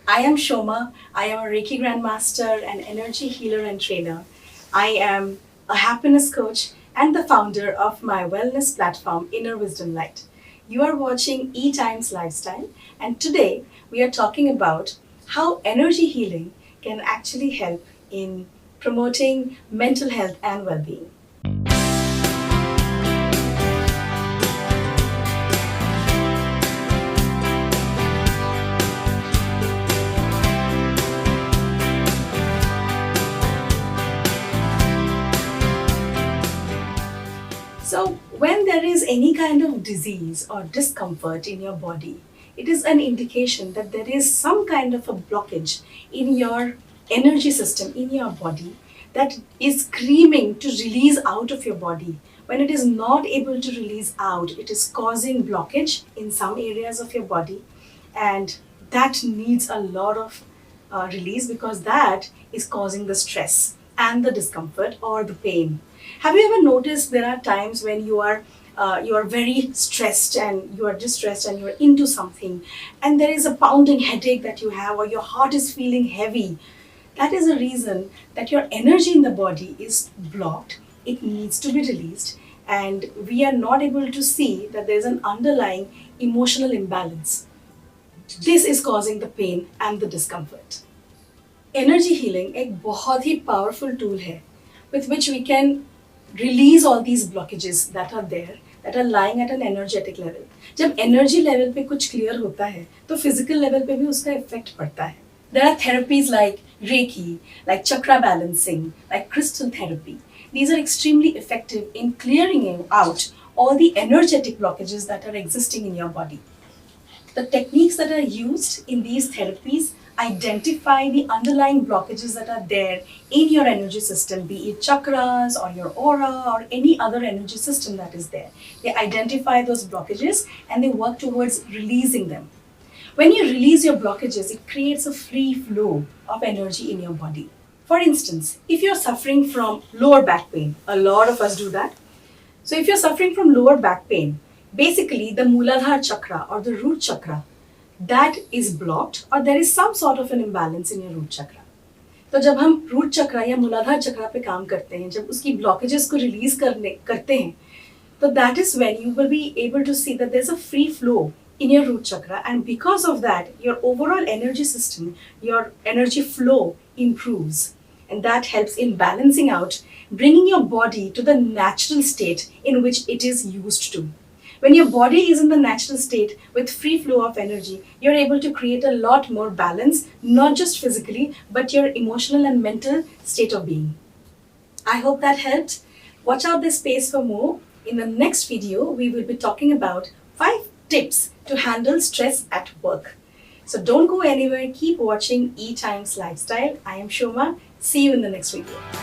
I am Soma. I am a Reiki Grandmaster, an energy healer and trainer. I am a happiness coach and the founder of my wellness platform, Inner Wisdom Light. You are watching 𝐒𝐿 Lifestyle, and today we are talking about how energy healing can actually help in promoting mental health and well-being. So, when there is any kind of disease or discomfort in your body, it is an indication that there is some kind of a blockage in your energy system, in your body, that is screaming to release out of your body. When it is not able to release out, it is causing blockage in some areas of your body, and that needs a lot of release because that is causing the stress and the discomfort or the pain. Have you ever noticed there are times when you are very stressed and you are distressed and you are into something, and there is a pounding headache that you have, or your heart is feeling heavy? That is a reason that your energy in the body is blocked. It needs to be released, and we are not able to see that there is an underlying emotional imbalance. This is causing the pain and the discomfort. Energy healing एक बहुत ही powerful tool है with which we can release all these blockages that are there, that are lying at an energetic level. जब energy level पे कुछ clear होता है तो physical level पे भी उसका effect पड़ता है. There are therapies like Reiki, like chakra balancing, like crystal therapy. These are extremely effective in clearing out all the energetic blockages that are existing in your body. The techniques that are used in these therapies identify the underlying blockages that are there in your energy system, be it chakras or your aura or any other energy system that is there. They identify those blockages and they work towards releasing them. When you release your blockages, it creates a free flow of energy in your body. For instance, if you're suffering from lower back pain, a lot of us do that. So if you're suffering from lower back pain, basically the Muladhara chakra or the root chakra, that is blocked, or there is some sort of an imbalance in your root chakra. तो जब हम root chakra या मूलाधार चक्रा पे काम करते हैं, जब उसकी blockages को release करते हैं, तो that is when you will be able to see that there's a free flow in your root chakra, and because of that, your overall energy system, your energy flow improves, and that helps in balancing out, bringing your body to the natural state in which it is used to. When your body is in the natural state with free flow of energy, you're able to create a lot more balance, not just physically, but your emotional and mental state of being. I hope that helped. Watch out this space for more. In the next video, we will be talking about 5 tips to handle stress at work. So don't go anywhere. Keep watching 𝐒𝐿 Lifestyle. I am Soma. See you in the next video.